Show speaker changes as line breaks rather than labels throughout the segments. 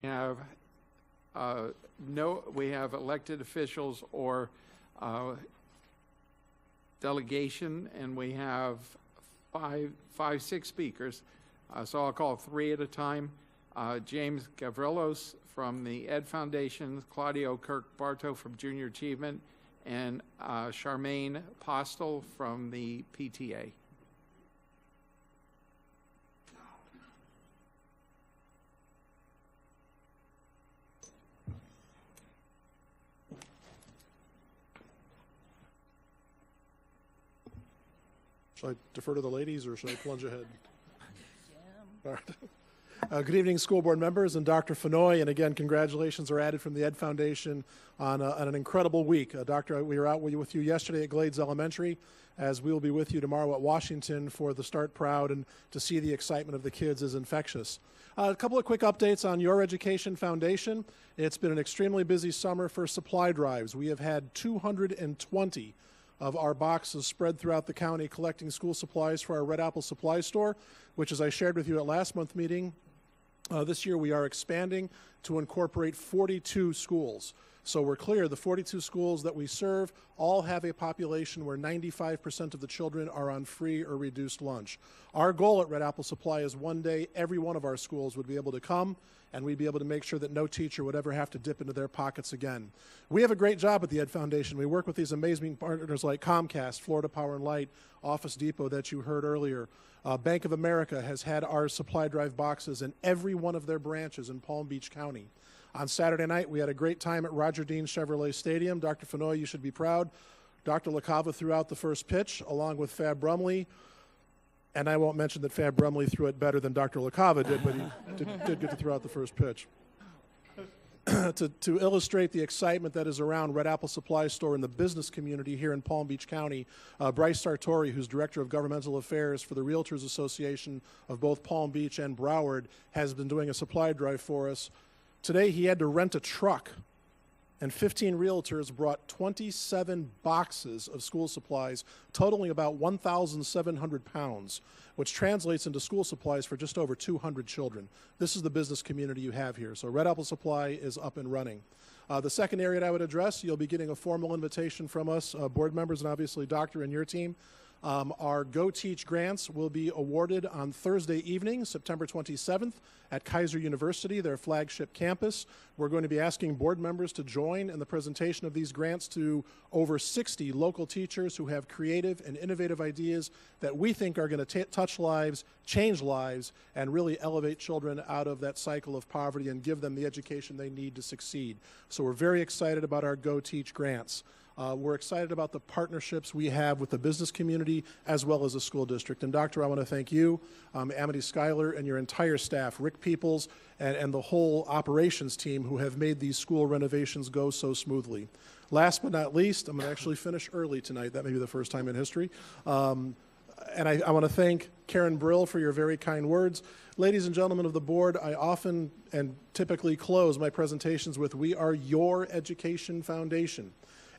have we have elected officials or delegation, and we have six speakers. So I'll call three at a time. James Gavrilos from the Ed Foundation, Claudio Kirk-Bartow from Junior Achievement, and Charmaine Postel from the PTA.
Should I defer to the ladies or should I plunge ahead? All right. Good evening, school board members and Dr. Fenoy, and again, congratulations are added from the Ed Foundation on an incredible week. Doctor, we were out with you yesterday at Glades Elementary, as we will be with you tomorrow at Washington for the Start Proud, and to see the excitement of the kids is infectious. A couple of quick updates on Your Education Foundation. It's been an extremely busy summer for supply drives. We have had 220 of our boxes spread throughout the county collecting school supplies for our Red Apple Supply Store, which, as I shared with you at last month's meeting, this year we are expanding to incorporate 42 schools. So we're clear, the 42 schools that we serve all have a population where 95% of the children are on free or reduced lunch. Our goal at Red Apple Supply is one day every one of our schools would be able to come, and we'd be able to make sure that no teacher would ever have to dip into their pockets again. We have a great job at the Ed Foundation. We work with these amazing partners like Comcast, Florida Power and Light, Office Depot that you heard earlier. Bank of America has had our supply drive boxes in every one of their branches in Palm Beach County. On Saturday night, we had a great time at Roger Dean Chevrolet Stadium. Dr. Fenoy, you should be proud. Dr. LaCava threw out the first pitch along with Fab Brumley. And I won't mention that Fab Brumley threw it better than Dr. LaCava did, but he did get to throw out the first pitch. To illustrate the excitement that is around Red Apple Supply Store in the business community here in Palm Beach County, Bryce Sartori, who's Director of Governmental Affairs for the Realtors Association of both Palm Beach and Broward, has been doing a supply drive for us. Today he had to rent a truck, and 15 realtors brought 27 boxes of school supplies, totaling about 1,700 pounds, which translates into school supplies for just over 200 children. This is the business community you have here. So Red Apple Supply is up and running. The second area that I would address, you'll be getting a formal invitation from us, board members, and obviously Doctor and your team. Our Go Teach grants will be awarded on Thursday evening, September 27th, at Kaiser University, their flagship campus. We're going to be asking board members to join in the presentation of these grants to over 60 local teachers who have creative and innovative ideas that we think are going to touch lives, change lives, and really elevate children out of that cycle of poverty and give them the education they need to succeed. So we're very excited about our Go Teach grants. We're excited about the partnerships we have with the business community as well as the school district. And Doctor, I want to thank you, Amity Schuyler, and your entire staff, Rick Peoples, and the whole operations team who have made these school renovations go so smoothly. Last but not least, I'm going to actually finish early tonight. That may be the first time in history. And I want to thank Karen Brill for your very kind words. Ladies and gentlemen of the board, I often and typically close my presentations with, "We are your education foundation."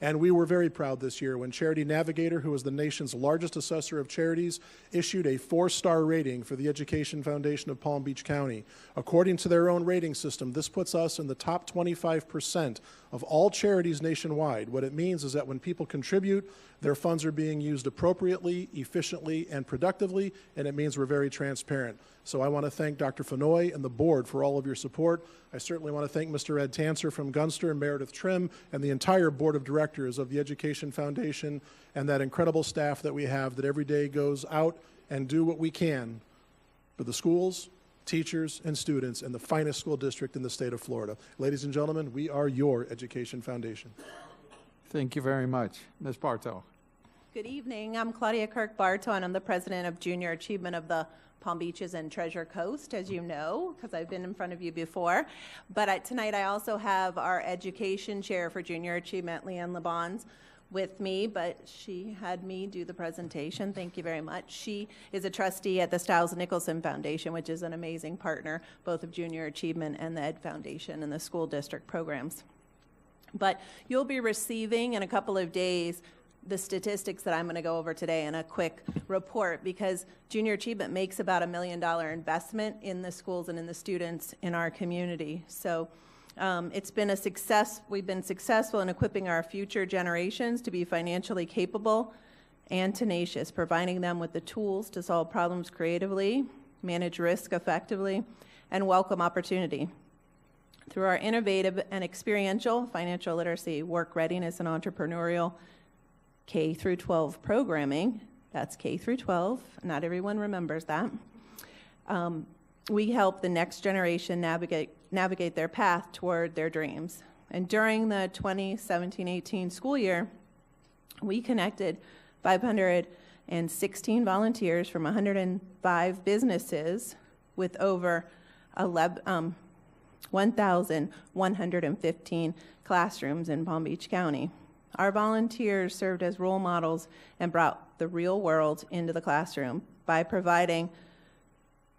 And we were very proud this year when Charity Navigator, who is the nation's largest assessor of charities, issued a 4-star rating for the Education Foundation of Palm Beach County. According to their own rating system, this puts us in the top 25% of all charities nationwide. What it means is that when people contribute, their funds are being used appropriately, efficiently, and productively, and it means we're very transparent. So I want to thank Dr. Fenoy and the board for all of your support. I certainly want to thank Mr. Ed Tanser from Gunster and Meredith Trim and the entire board of directors of the Education Foundation and that incredible staff that we have that every day goes out and do what we can for the schools, teachers, and students in the finest school district in the state of Florida. Ladies and gentlemen, we are your Education Foundation.
Thank you very much. Ms. Bartow.
Good evening. I'm Claudia Kirk-Bartow, and I'm the president of Junior Achievement of the Palm Beaches and Treasure Coast, as you know, because I've been in front of you before. But tonight I also have our education chair for Junior Achievement, Leanne LeBons, with me, but she had me do the presentation. Thank you very much. She is a trustee at the Stiles Nicholson Foundation, which is an amazing partner, both of Junior Achievement and the Ed Foundation and the school district programs. But you'll be receiving in a couple of days the statistics that I'm going to go over today in a quick report, because junior achievement makes about $1 million investment in the schools and in the students in our community. So it's been a success. We've been successful in equipping our future generations to be financially capable and tenacious, providing them with the tools to solve problems creatively, manage risk effectively, and welcome opportunity. Through our innovative and experiential financial literacy, work readiness, and entrepreneurial K through 12 programming, that's K through 12, not everyone remembers that, we help the next generation navigate their path toward their dreams. And during the 2017-18 school year, we connected 516 volunteers from 105 businesses with over 1,115 classrooms in Palm Beach County. Our volunteers served as role models and brought the real world into the classroom by providing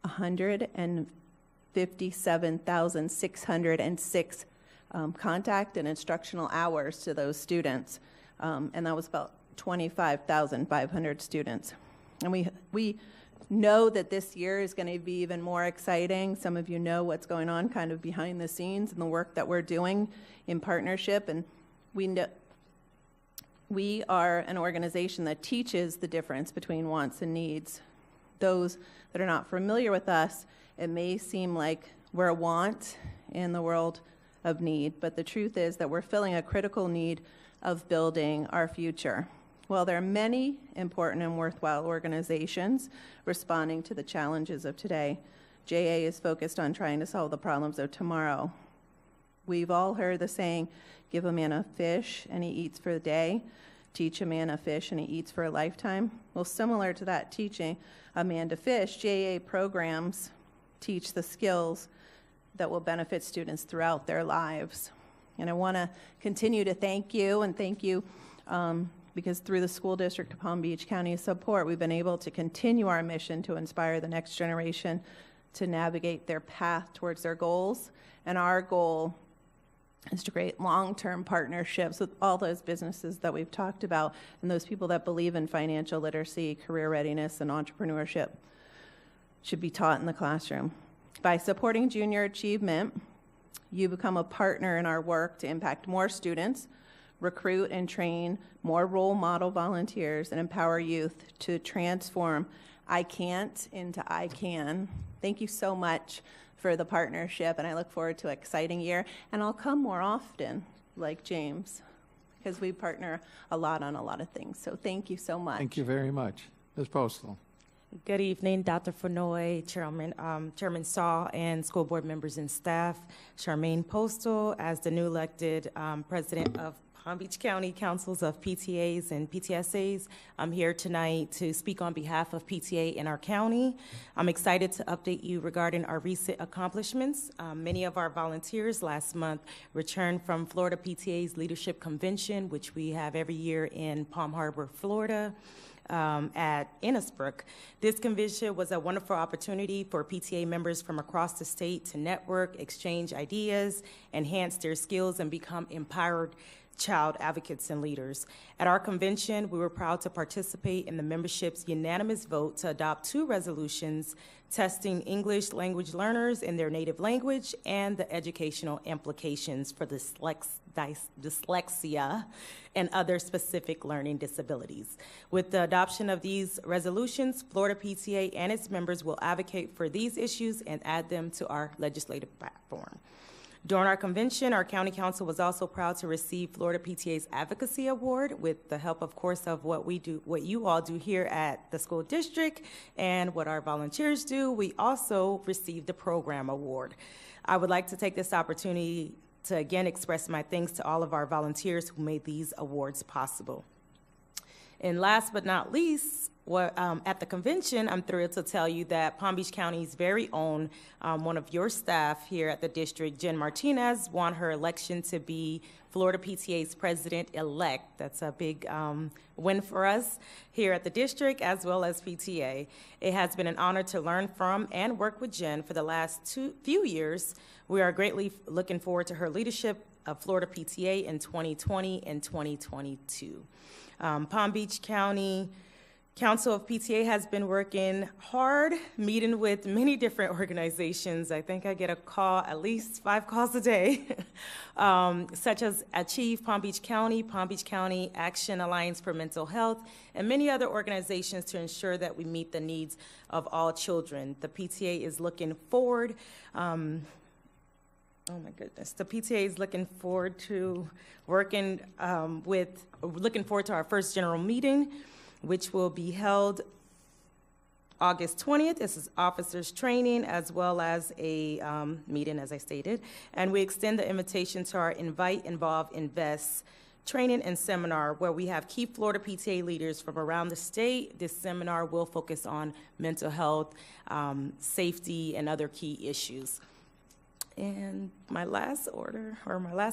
157,606 contact and instructional hours to those students, and that was about 25,500 students. And we know that this year is going to be even more exciting. Some of you know what's going on kind of behind the scenes and the work that we're doing in partnership, and we are an organization that teaches the difference between wants and needs. Those that are not familiar with us, it may seem like we're a want in the world of need, but the truth is that we're filling a critical need of building our future. Well, there are many important and worthwhile organizations responding to the challenges of today. JA is focused on trying to solve the problems of tomorrow. We've all heard the saying, give a man a fish and he eats for the day. Teach a man a fish and he eats for a lifetime. Well, similar to that, teaching a man to fish, JA programs teach the skills that will benefit students throughout their lives. And I want to continue to thank you, and thank you because through the School District of Palm Beach County support, we've been able to continue our mission to inspire the next generation to navigate their path towards their goals. And our goal is to create long-term partnerships with all those businesses that we've talked about and those people that believe in financial literacy, career readiness, and entrepreneurship should be taught in the classroom. By supporting junior achievement, you become a partner in our work to impact more students, recruit and train more role model volunteers, and empower youth to transform I can't into I can. Thank you so much for the partnership, and I look forward to an exciting year. And I'll come more often, like James, because we partner a lot on a lot of things. So thank you so much.
Thank you very much. Ms. Postal.
Good evening, Dr. Fenoy, Chairman Saw, and school board members and staff. Charmaine Postal, as the new elected president of Palm Beach County Councils of PTAs and PTSAs. I'm here tonight to speak on behalf of PTA in our county. I'm excited to update you regarding our recent accomplishments. Many of our volunteers last month returned from Florida PTA's Leadership Convention, which we have every year in Palm Harbor, Florida. At Innisbrook. This convention was a wonderful opportunity for PTA members from across the state to network, exchange ideas, enhance their skills, and become empowered child advocates and leaders. At our convention, we were proud to participate in the membership's unanimous vote to adopt 2 resolutions testing English language learners in their native language and the educational implications for dyslexia and other specific learning disabilities. With the adoption of these resolutions, Florida PTA and its members will advocate for these issues and add them to our legislative platform. During our convention, our county council was also proud to receive Florida PTA's Advocacy Award with the help, of course, of what you all do here at the school district and what our volunteers do. We also received the Program Award. I would like to take this opportunity to again express my thanks to all of our volunteers who made these awards possible. And last but not least, At the convention, I'm thrilled to tell you that Palm Beach County's very own, one of your staff here at the district, Jen Martinez, won her election to be Florida PTA's president-elect. That's a big win for us here at the district as well as PTA. It has been an honor to learn from and work with Jen for the last few years. We are greatly looking forward to her leadership of Florida PTA in 2020 and 2022. Palm Beach County Council of PTA has been working hard, meeting with many different organizations. I think I get a call, at least 5 calls a day, such as Achieve Palm Beach County Action Alliance for Mental Health, and many other organizations to ensure that we meet the needs of all children. The PTA is looking forward. Oh my goodness. The PTA is looking forward to looking forward to our first general meeting, which will be held August 20th. This is officers training as well as a meeting, as I stated. And we extend the invitation to our Invite, Involve, Invest training and seminar where we have key Florida PTA leaders from around the state. This seminar will focus on mental health, safety, and other key issues. And my last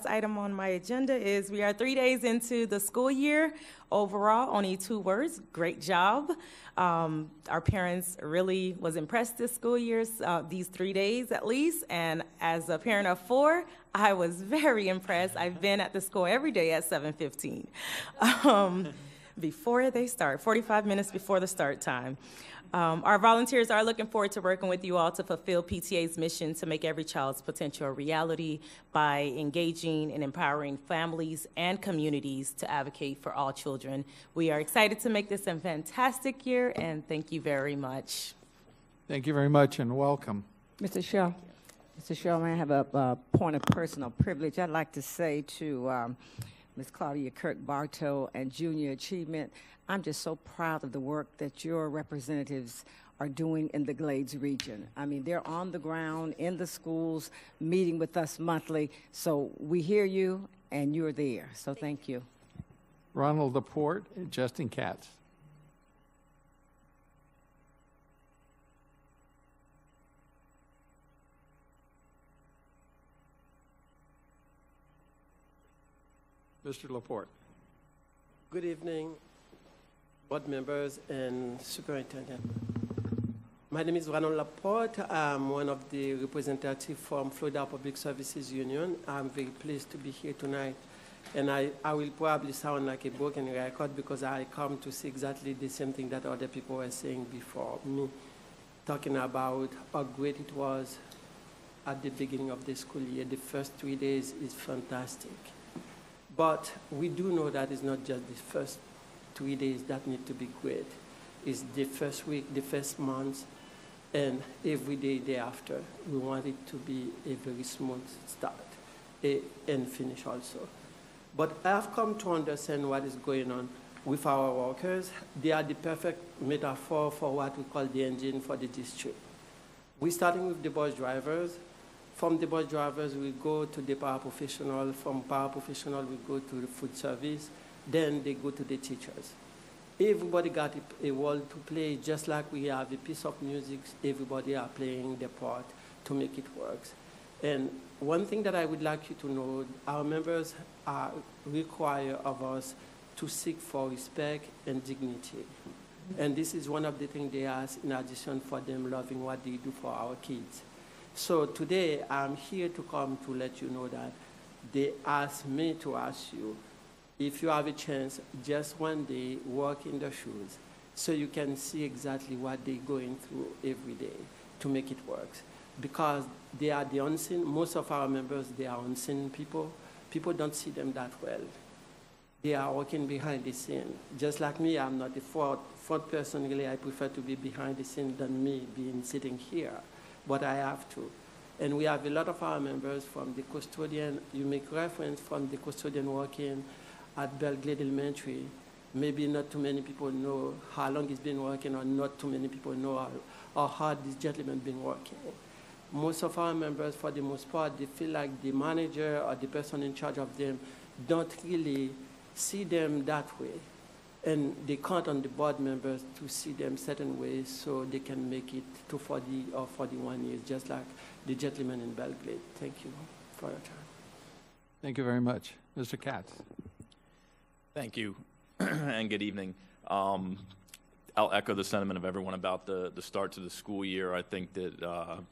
item on my agenda is we are 3 days into the school year. Overall, only 2 words, great job. Our parents really was impressed this school year, these 3 days at least. And as a parent of 4, I was very impressed. I've been at the school every day at 7:15 before they start, 45 minutes before the start time. Our volunteers are looking forward to working with you all to fulfill PTA's mission to make every child's potential a reality by engaging and empowering families and communities to advocate for all children. We are excited to make this a fantastic year, and thank you very much.
Thank you very much, and welcome.
Mr. Sherman, I have a point of personal privilege. I'd like to say to Ms. Claudia Kirk-Bartow and Junior Achievement, I'm just so proud of the work that your representatives are doing in the Glades region. I mean, they're on the ground in the schools, meeting with us monthly. So we hear you, and you're there. So thank you.
Ronald Laporte and Justin Katz. Mr. Laporte.
Good evening, board members and superintendent. My name is Ronald Laporte. I'm one of the representatives from Florida Public Services Union. I'm very pleased to be here tonight. And I will probably sound like a broken record because I come to say exactly the same thing that other people were saying before me, talking about how great it was at the beginning of the school year. The first 3 days is fantastic. But we do know that it's not just the first 3 days that need to be great. It's the first week, the first month, and every day thereafter. We want it to be a very smooth start and finish also. But I've come to understand what is going on with our workers. They are the perfect metaphor for what we call the engine for the district. We're starting with the bus drivers. From the bus drivers, we go to the paraprofessional. From paraprofessional, we go to the food service. Then they go to the teachers. Everybody got a role to play, just like we have a piece of music. Everybody are playing their part to make it work. And one thing that I would like you to know, our members require of us to seek for respect and dignity. And this is one of the things they ask in addition for them loving what they do for our kids. So today, I'm here to come to let you know that they asked me to ask you, if you have a chance, just one day, walk in their shoes so you can see exactly what they're going through every day to make it work. Because they are the unseen, most of our members, they are unseen people. People don't see them that well. They are working behind the scene. Just like me, I'm not the front person, really. I prefer to be behind the scene than me being sitting here. But I have to. And we have a lot of our members from the custodian. You make reference from the custodian working at Belglade Elementary. Maybe not too many people know how long he's been working, or not too many people know how hard this gentleman been working. Most of our members, for the most part, they feel like the manager or the person in charge of them don't really see them that way. and they count on the board members to see them certain ways so they can make it to 40 or 41 years, just like the gentleman in Belgrade. Thank you for your time.
Thank you very much. Mr. Katz.
Thank you, and good evening. I'll echo the sentiment of everyone about the start to the school year. I think that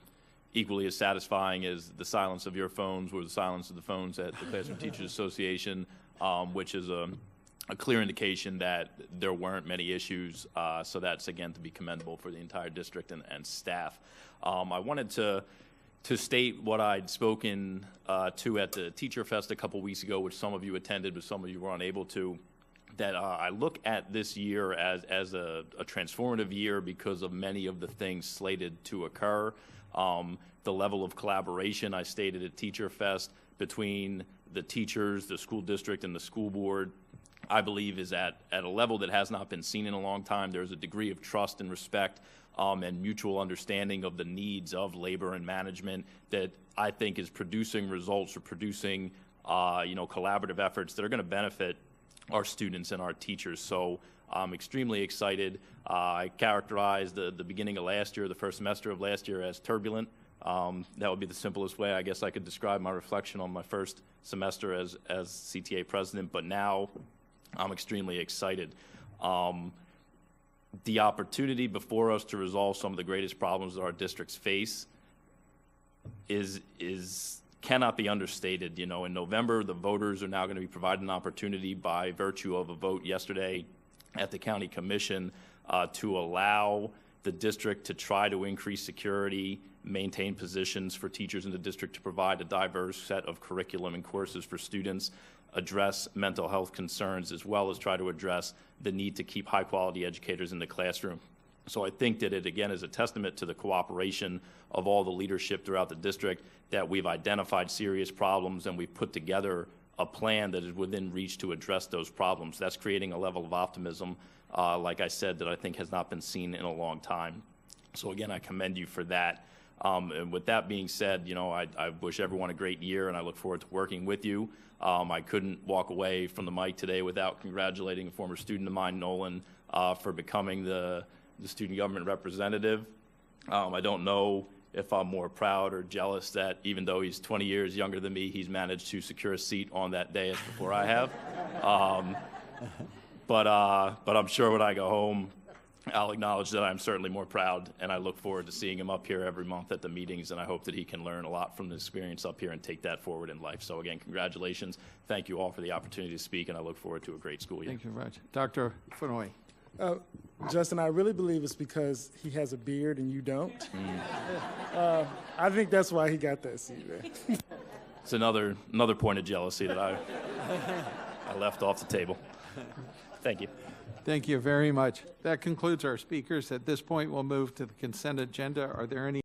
equally as satisfying as the silence of your phones were the silence of the phones at the Classroom Teachers Association, which is a clear indication that there weren't many issues. So that's, again, to be commendable for the entire district and staff. I wanted to state what I'd spoken to at the Teacher Fest a couple weeks ago, which some of you attended, but some of you were unable to, that I look at this year as a transformative year because of many of the things slated to occur. The level of collaboration I stated at Teacher Fest between the teachers, the school district, and the school board, I believe is at a level that has not been seen in a long time. There's a degree of trust and respect and mutual understanding of the needs of labor and management that I think is producing results or producing collaborative efforts that are going to benefit our students and our teachers. So I'm extremely excited. I characterized the beginning of last year, the first semester of last year, as turbulent. That would be the simplest way I guess I could describe my reflection on my first semester as CTA president, but now I'm extremely excited. The opportunity before us to resolve some of the greatest problems that our districts face cannot be understated. You know, in November, the voters are now going to be provided an opportunity by virtue of a vote yesterday at the county commission to allow the district to try to increase security, maintain positions for teachers in the district, to provide a diverse set of curriculum and courses for students, address mental health concerns, as well as try to address the need to keep high-quality educators in the classroom. So I think that it, again, is a testament to the cooperation of all the leadership throughout the district that we've identified serious problems and we've put together a plan that is within reach to address those problems. That's creating a level of optimism, like I said, that I think has not been seen in a long time. So again, I commend you for that. And with that being said, you know, I wish everyone a great year, and I look forward to working with you. I couldn't walk away from the mic today without congratulating a former student of mine, Nolan, for becoming the student government representative. I don't know if I'm more proud or jealous that even though he's 20 years younger than me, he's managed to secure a seat on that dais before I have. But I'm sure when I go home, I'll acknowledge that I'm certainly more proud, and I look forward to seeing him up here every month at the meetings, and I hope that he can learn a lot from the experience up here and take that forward in life. So again, congratulations. Thank you all for the opportunity to speak, and I look forward to a great school year.
Thank you very much. Dr. Fenoy.
Justin, I really believe it's because he has a beard and you don't. I think that's why he got that seat there.
It's another point of jealousy that I left off the table. Thank you.
Thank you very much. That concludes our speakers. At this point, we'll move to the consent agenda. Are there any